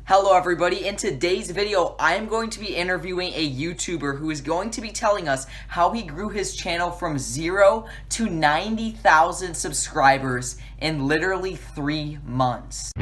Hello everybody, in today's video I am going to be interviewing a YouTuber who is going to be telling us how he grew his channel from 0 to 90,000 subscribers in literally 3 months.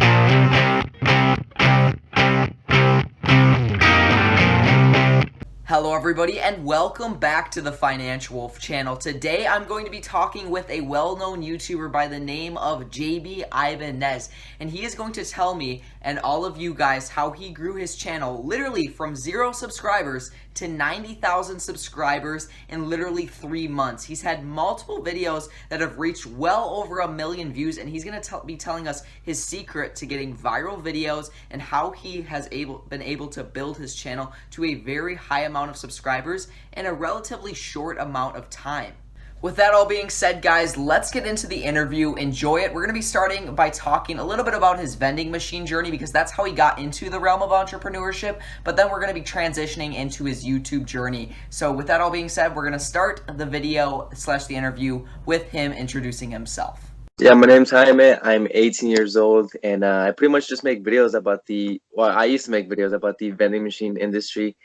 Hello everybody and welcome back to the Financial Wolf channel. Today I'm going to be talking with a well-known YouTuber by the name of Jaime Ibanez, and he is going to tell me and all of you guys how he grew his channel literally from 0 subscribers to 90,000 subscribers in literally 3 months. He's had multiple videos that have reached well over 1 million views, and he's going to be telling us his secret to getting viral videos and how he has been able to build his channel to a very high amount of subscribers in a relatively short amount of time. With that all being said, guys, let's get into the interview. Enjoy it. We're going to be starting by talking a little bit about his vending machine journey because that's how he got into the realm of entrepreneurship, but then we're going to be transitioning into his YouTube journey. So with that all being said, we're going to start the video / the interview with him introducing himself. Yeah, my name's Jaime. I'm 18 years old, and I pretty much just make videos about I used to make videos about the vending machine industry,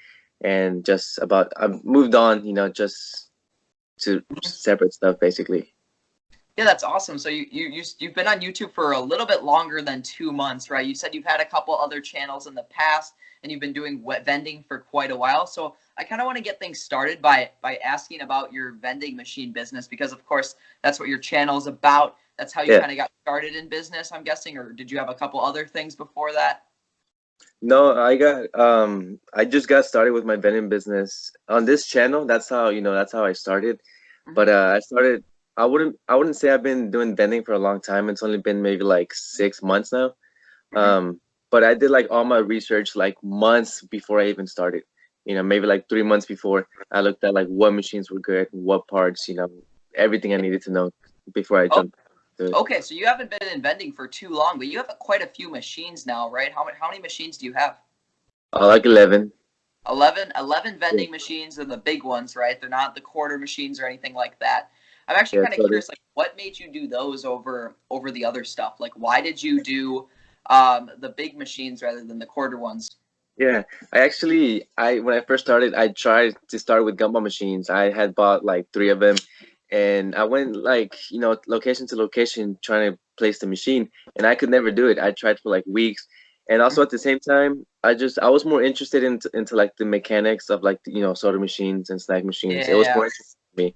and I've moved on, just to separate stuff, basically. Yeah, that's awesome. So you've been on YouTube for a little bit longer than 2 months, right? You said you've had a couple other channels in the past, and you've been doing wet vending for quite a while. So I kind of want to get things started by asking about your vending machine business, because of course that's what your channel is about. That's how you kind of got started in business, I'm guessing, or did you have a couple other things before that? No, I just got started with my vending business on this channel. That's how I started. But I wouldn't say I've been doing vending for a long time. It's only been maybe like 6 months now. But I did like all my research like months before I even started. Maybe like 3 months before. I looked at like what machines were good, what parts, everything I needed to know before I jumped to it. Okay, so you haven't been in vending for too long, but you have quite a few machines now, right? How many machines do you have? Like 11. 11 vending machines are the big ones, right? They're not the quarter machines or anything like that. I'm actually kind of curious, like, what made you do those over the other stuff? Like, why did you do the big machines rather than the quarter ones? Yeah, when I first started, I tried to start with gumball machines. I had bought like 3 of them, and I went like, location to location trying to place the machine, and I could never do it. I tried for like weeks. And also at the same time, I was more interested into like the mechanics of like, soda machines and snack machines. It was more interesting to me.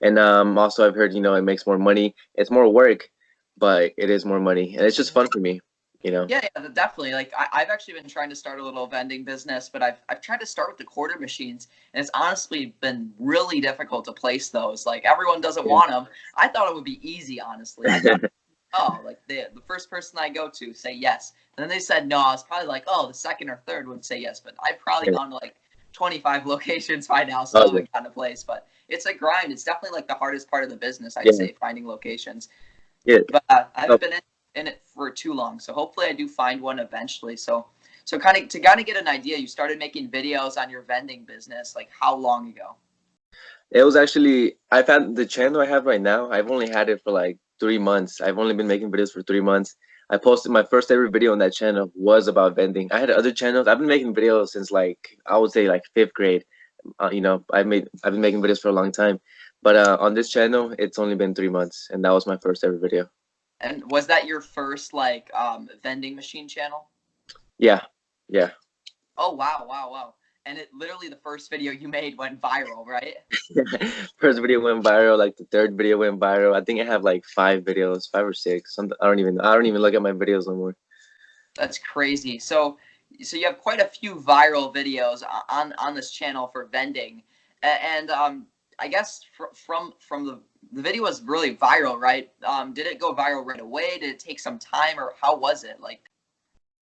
And also I've heard, it makes more money. It's more work, but it is more money, and it's just fun for me. Yeah, definitely. Like I've actually been trying to start a little vending business, but I've tried to start with the quarter machines, and it's honestly been really difficult to place those. Like everyone doesn't want them. I thought it would be easy, honestly. I thought, oh, like the first person I go to say yes, and then they said no. I was probably like, oh, the second or third would say yes, but I've probably gone to like 25 locations by now, still haven't gotten a place. But it's a grind. It's definitely like the hardest part of the business, I'd say, finding locations. Yeah. But I haven't been in it for too long, so hopefully I do find one eventually. So kind of get an idea, you started making videos on your vending business like how long ago? It was actually, I've had the channel I have right now. I've only had it for like 3 months. I've only been making videos for 3 months. I posted my first ever video on that channel was about vending. I had other channels. I've been making videos since like, I would say like 5th grade. I've been making videos for a long time, but on this channel it's only been 3 months, and that was my first ever video. And was that your first like vending machine channel? Yeah. Oh wow. And it literally, the first video you made went viral, right? First video went viral, like the 3rd video went viral. I think I have like 5 videos, 5 or 6. Something, I don't even look at my videos no more. That's crazy. So you have quite a few viral videos on this channel for vending, and I guess from the video was really viral, right? Did it go viral right away? Did it take some time, or how was it like?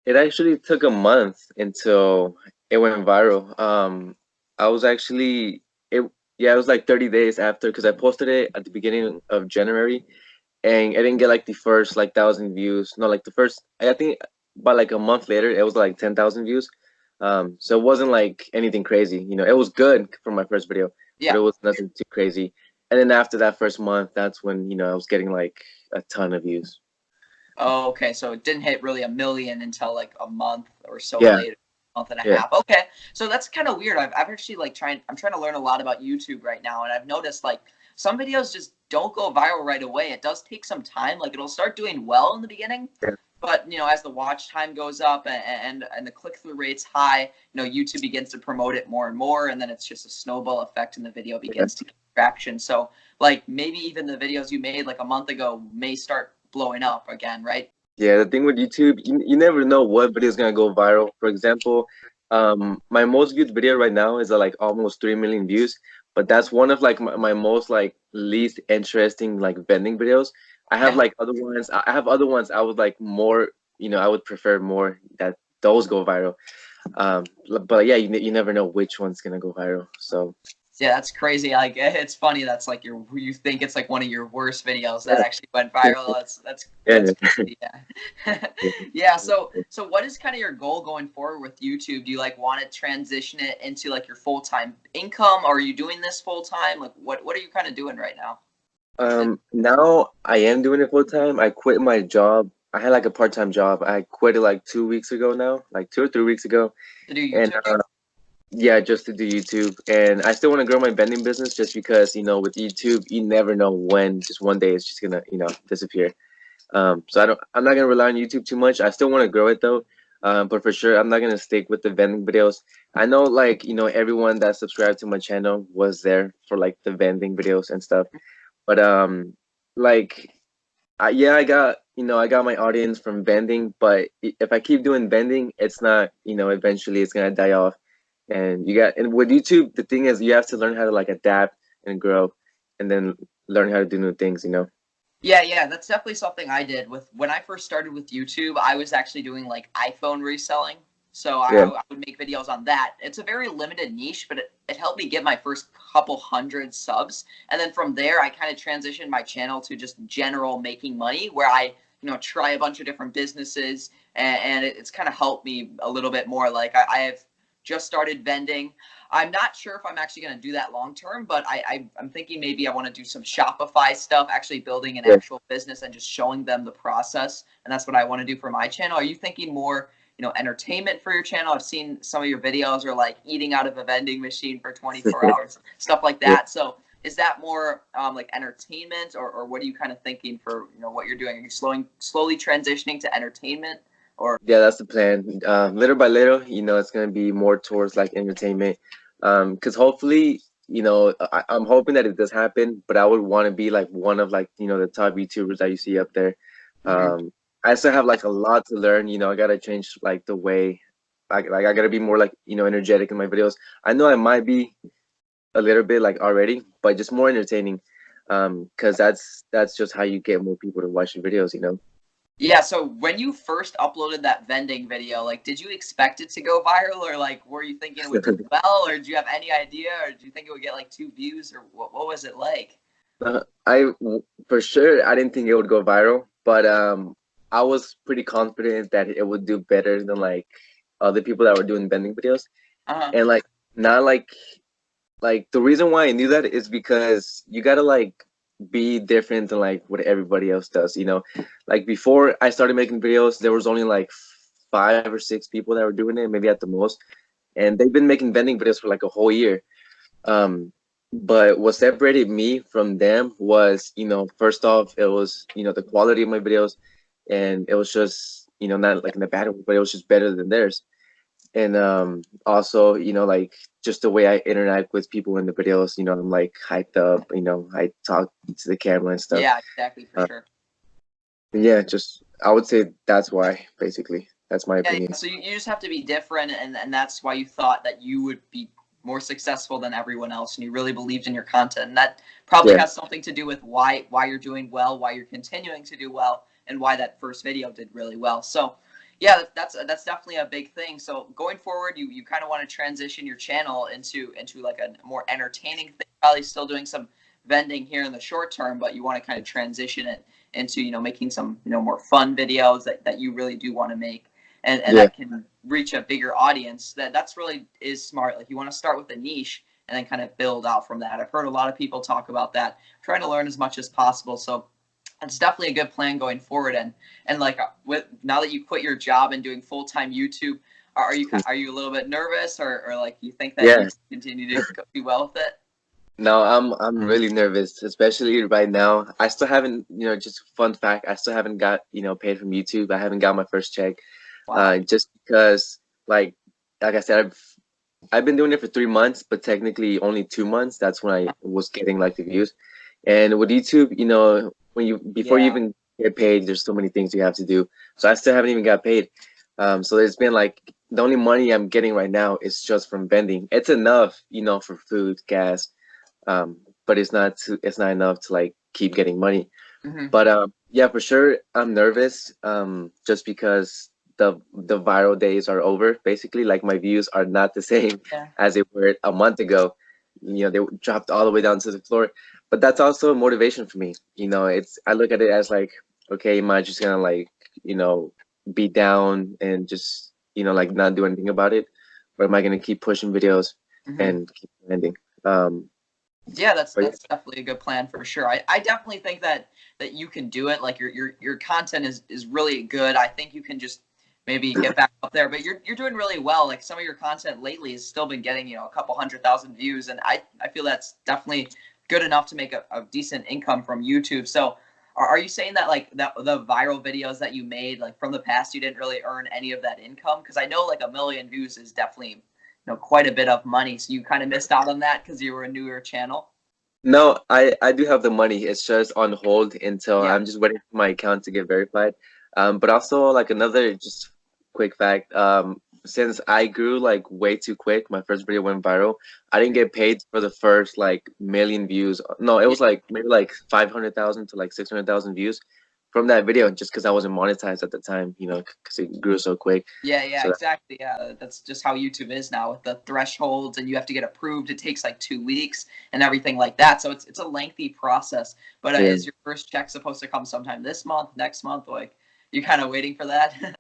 It actually took a month until it went viral. It was like 30 days after, because I posted it at the beginning of January, and I didn't get like the first like 1,000 views. No, like the first, I think by like a month later, it was like 10,000 views. So it wasn't like anything crazy. It was good for my first video, but it was nothing too crazy. And then after that first month, that's when, I was getting like a ton of views. Oh, okay. So it didn't hit really a million until like a month or so Yeah, later, month and a yeah, half. Okay. So that's kind of weird. I've actually like I'm trying to learn a lot about YouTube right now. And I've noticed like some videos just don't go viral right away. It does take some time. Like it'll start doing well in the beginning. yeah, But as the watch time goes up and the click through rate's high, YouTube begins to promote it more and more, and then it's just a snowball effect, and the video yeah. begins to get traction. So like maybe even the videos you made like a month ago may start blowing up again, right? Yeah, the thing with YouTube, you never know what video is gonna go viral. For example, my most viewed video right now is like almost 3 million views, but that's one of like my most like least interesting like vending videos. I have Okay. like other ones. I have other ones I would like more, I would prefer more that those go viral. But yeah, you never know which one's gonna go viral. So Yeah, that's crazy. Like it's funny. That's like you think it's like one of your worst videos that yeah, actually went viral. That's yeah, crazy. Yeah. Yeah. So what is kind of your goal going forward with YouTube? Do you like want to transition it into like your full-time income? Or are you doing this full time? Like what are you kind of doing right now Now I am doing it full time. I quit my job. I had like a part-time job. I quit it like 2 weeks ago now, like 2 or 3 weeks ago. to do And YouTube? yeah, just to do YouTube. And I still want to grow my vending business just because, with YouTube, you never know when just one day it's just gonna, disappear. So I'm not gonna rely on YouTube too much. I still want to grow it though. But for sure, I'm not gonna stick with the vending videos. I know like, everyone that subscribed to my channel was there for like the vending videos and stuff. But like yeah, I got my audience from vending, but if I keep doing vending, it's not, eventually it's gonna die off. And with YouTube, the thing is you have to learn how to like adapt and grow, and then learn how to do new things. Yeah, yeah, that's definitely something I did with when I first started with YouTube. I was actually doing like iPhone reselling. So Yeah, I would make videos on that. It's a very limited niche, but it helped me get my first couple hundred subs. And then from there, I kind of transitioned my channel to just general making money where I, try a bunch of different businesses and it's kind of helped me a little bit more. Like I have just started vending. I'm not sure if I'm actually going to do that long term, but I'm thinking maybe I want to do some Shopify stuff, actually building an yeah. actual business and just showing them the process. And that's what I want to do for my channel. Are you thinking more, entertainment for your channel? I've seen some of your videos are like eating out of a vending machine for 24 hours, stuff like Yeah. that. So is that more like entertainment or what are you kind of thinking for, what you're doing? Are you slowly transitioning to entertainment or? Yeah, that's the plan. Little by little, it's gonna be more towards like entertainment. Because hopefully, I'm hoping that it does happen, but I would want to be like one of like, the top YouTubers that you see up there. Mhm. I still have like a lot to learn. I gotta change like the way, like I gotta be more like, energetic in my videos. I know I might be a little bit like already, but just more entertaining. Because that's just how you get more people to watch your videos. Yeah, so when you first uploaded that vending video, like, did you expect it to go viral, or like, were you thinking it would do well, or did you have any idea, or did you think it would get like 2 views, or what was it like? For sure, I didn't think it would go viral, but I was pretty confident that it would do better than like other people that were doing bending videos. Uh-huh. And like not like the reason why I knew that is because you gotta like be different than like what everybody else does. Like before I started making videos, there was only like 5 or 6 people that were doing it, maybe at the most, and they've been making vending videos for like a whole year. Um, but what separated me from them was, first off, it was, the quality of my videos, and it was just, not like in a bad way, but it was just better than theirs. And also, like just the way I interact with people in the videos, I'm like hyped up, I talk to the camera and stuff. Yeah, exactly, for Uh, sure. yeah, just I would say that's why, basically. That's my Yeah, opinion. so you just have to be different, and that's why you thought that you would be more successful than everyone else, and you really believed in your content. And that probably Yeah, has something to do with why you're doing well, why you're continuing to do well, and why that first video did really well. So, yeah, that's definitely a big thing. So going forward, you kind of want to transition your channel into like a more entertaining thing. Probably still doing some vending here in the short term, but you want to kind of transition it into making some more fun videos that you really do want to make and yeah, that can reach a bigger audience. That's really is smart. Like you want to start with a niche and then kind of build out from that. I've heard a lot of people talk about that, trying to learn as much as possible. So It's definitely a good plan going forward. And like with now that you quit your job and doing full-time YouTube, are you a little bit nervous, or like you think that you Yeah. can continue to do well with it? No, I'm really nervous, especially right now. I still haven't, just fun fact, I still haven't got, paid from YouTube. I haven't got my first check. Wow. Just because like I said, I've been doing it for 3 months, but technically only 2 months. That's when I was getting like the views. And with YouTube, when you before you Yeah. even get paid, there's so many things you have to do. So I still haven't even got paid. So there's been like the only money I'm getting right now is just from vending. It's enough, for food, gas, but it's not enough to like keep getting money. Hmm. But yeah, for sure, I'm nervous. Just because the viral days are over. Basically, like my views are not the same Yeah. as they were a month ago. They dropped all the way down to the floor. But that's also a motivation for me. It's I look at it as like, okay, am I just gonna like, be down and just, like not do anything about it, or am I gonna keep pushing videos Hmm. and keep ending? Um, Yeah, but that's definitely a good plan for sure. I definitely think that you can do it. Like your content is really good. I think you can just maybe get back up there, but you're doing really well. Like some of your content lately has still been getting, a couple 100,000 views, and I feel that's definitely good enough to make a decent income from YouTube. So are you saying that like that the viral videos that you made like from the past, you didn't really earn any of that income? Because I know like a million views is definitely, quite a bit of money. So you kind of missed out on that because you were a newer channel. No, I do have the money. It's just on hold until Yeah. I'm just waiting for my account to get verified. But also like another just quick fact, since I grew like way too quick, my first video went viral. I didn't get paid for the first like million views. No, it Yeah. was like maybe like 500,000 to like 600,000 views from that video, just because I wasn't monetized at the time, because it grew so quick. Yeah, So exactly. Yeah, that's just how YouTube is now with the thresholds, and you have to get approved. It takes like 2 weeks and everything like that. So it's a lengthy process. But yeah. is your first check supposed to come sometime this month, next month? Like you kind of waiting for that?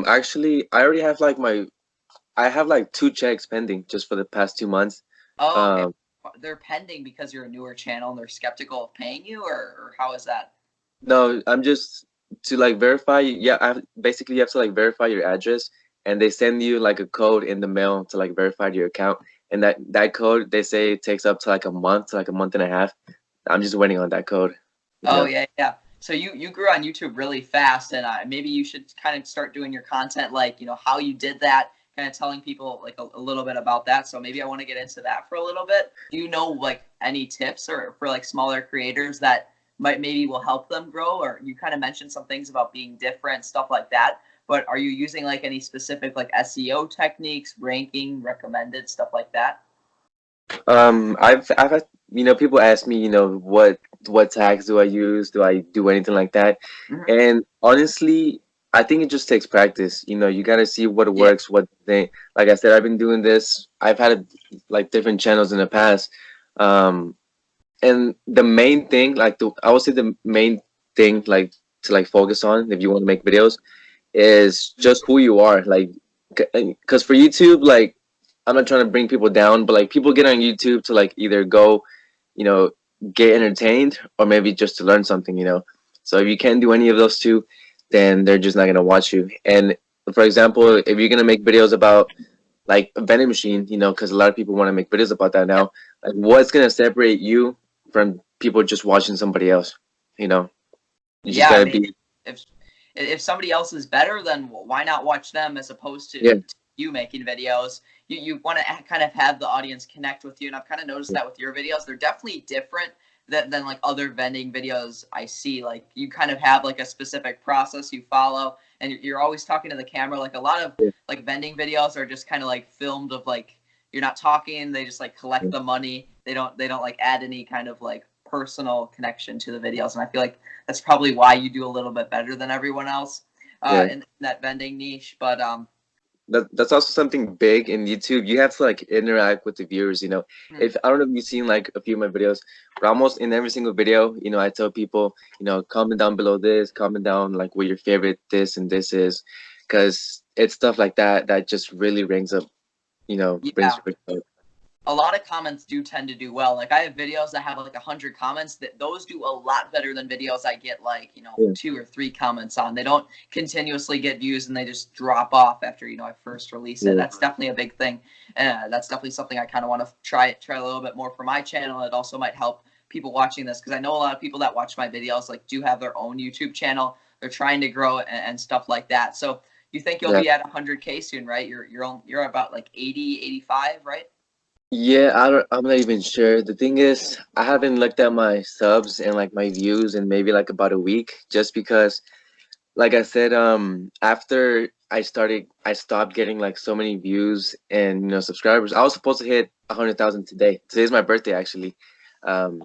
Actually, I have like two checks pending just for the past 2 months. Oh, okay. Um, They're pending because you're a newer channel and they're skeptical of paying you, or how is that? No, I'm just to like verify. Yeah, basically you have to like verify your address, and they send you like a code in the mail to like verify your account. And that code they say it takes up to like a month to like a month and a half. I'm just waiting on that code. You Oh know. yeah. So you grew on YouTube really fast, and maybe you should kind of start doing your content like how you did that, kind of telling people like a little bit about that. So maybe I want to get into that for a little bit. Do you know like any tips or for like smaller creators that might maybe will help them grow? Or you kind of mentioned some things about being different, stuff like that. But are you using like any specific like SEO techniques, ranking, recommended stuff like that? I've had people ask me what tags do I use? Do I do anything like that? Mhm. And honestly, I think it just takes practice. You got to see what Yeah. works, what they like I said, I've been doing this. I've had like different channels in the past. Um, and the main thing, like I would say the main thing like to like focus on if you want to make videos is just who you are. Like, because for YouTube, like I'm not trying to bring people down, but like people get on YouTube to like either go, you know, get entertained or maybe just to learn something. So if you can't do any of those two, then they're just not gonna watch you. And for example, if you're gonna make videos about like a vending machine, because a lot of people want to make videos about that now, like what's gonna separate you from people just watching somebody else? You know, you just Yeah, I gotta mean, be, if if somebody else is better, then why not watch them as opposed yeah, to you making videos? You want to kind of have the audience connect with you, and I've kind of noticed that with your videos. They're definitely different than like other vending videos I see. Like you kind of have like a specific process you follow, and you're always talking to the camera. Like a lot of yeah, like vending videos are just kind of like filmed of like you're not talking. They just like collect yeah. the money. They don't like add any kind of like personal connection to the videos, and I feel like that's probably why you do a little bit better than everyone else Yeah. in that vending niche. But That's also something big in YouTube. You have to like interact with the viewers. hmm, If I don't know if you've seen like a few of my videos, but almost in every single video, I tell people, comment down below this, comment down like what your favorite this and this is, because it's stuff like that that just really rings up, brings yeah, people up. a lot of comments do tend to do well. Like I have videos that have like 100 comments that those do a lot better than videos I get like, Yeah. 2 or 3 comments on. They don't continuously get views and they just drop off after, I first release it. Yeah. That's definitely a big thing. That's definitely something I kind of want to try a little bit more for my channel. It also might help people watching this because I know a lot of people that watch my videos like do have their own YouTube channel. They're trying to grow it and stuff like that. So you think you'll Yeah. be at 100K soon, right? You're about like 80, 85, right? Yeah, I'm not even sure. The thing is, I haven't looked at my subs and like my views in maybe like about a week, just because, like I said, after I stopped getting like so many views and subscribers. I was supposed to hit 100,000 today. Today's my birthday actually. Um,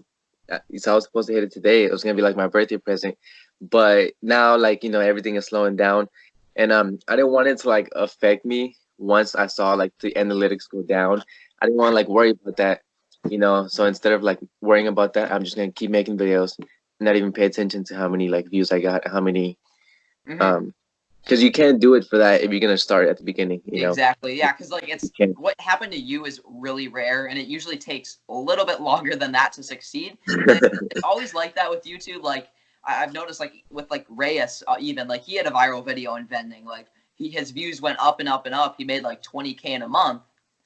so I was supposed to hit it today. It was gonna be like my birthday present, but now like everything is slowing down, and I didn't want it to like affect me once I saw like the analytics go down. I didn't want to like worry about that. So instead of like worrying about that, I'm just gonna keep making videos, not even pay attention to how many like views I got, how many Mm-hmm. because you can't do it for that if you're gonna start at the beginning. Exactly. Yeah, because like You it's can't. what happened to you is really rare, and it usually takes a little bit longer than that to succeed. And it's always like that with YouTube. Like I've noticed, like with like Reyes, even like he had a viral video in vending. Like his views went up and up and up. He made like 20K in a month,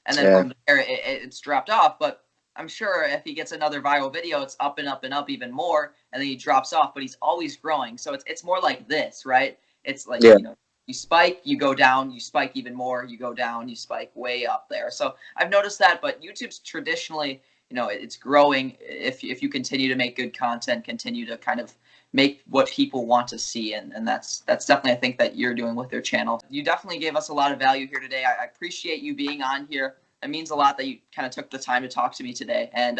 and then Yeah, from there it's dropped off. But I'm sure if he gets another viral video, it's up and up and up even more, and then he drops off. But he's always growing. So it's more like this, right? It's like yeah, you spike, you go down, you spike even more, you go down, you spike way up there. So I've noticed that, but YouTube's traditionally, it's growing if you continue to make good content, continue to kind of make what people want to see, and that's definitely I think that you're doing with your channel. You definitely gave us a lot of value here today. I appreciate you being on here. It means a lot that you kind of took the time to talk to me today. And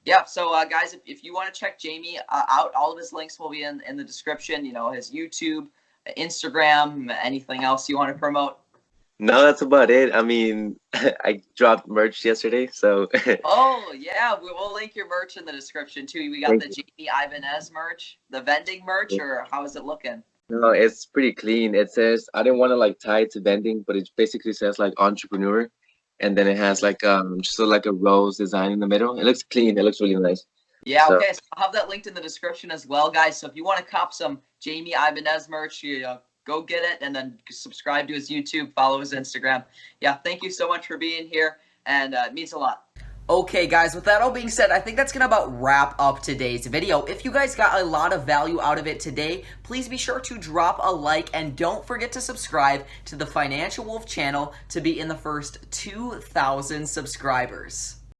yeah, so guys, if you want to check Jaime out, all of his links will be in the description. His YouTube, Instagram, anything else you want to promote? no, that's about it. I mean, I dropped merch yesterday, so Oh, yeah, we'll link your merch in the description too. We got thank the you. Jaime Ibanez merch, the vending merch, or how is it looking? No, it's pretty clean. It says I didn't want to like tie it to vending, but it basically says like entrepreneur, and then it has like just like a rose design in the middle. It looks clean. It looks really nice. Yeah, So okay, so I'll have that linked in the description as well, guys. So if you want to cop some Jaime Ibanez merch, go get it and then subscribe to his YouTube, follow his Instagram. Yeah, thank you so much for being here, and it means a lot. Okay, guys, with that all being said, I think that's going to about wrap up today's video. If you guys got a lot of value out of it today, please be sure to drop a like and don't forget to subscribe to the Financial Wolf channel to be in the first 2,000 subscribers.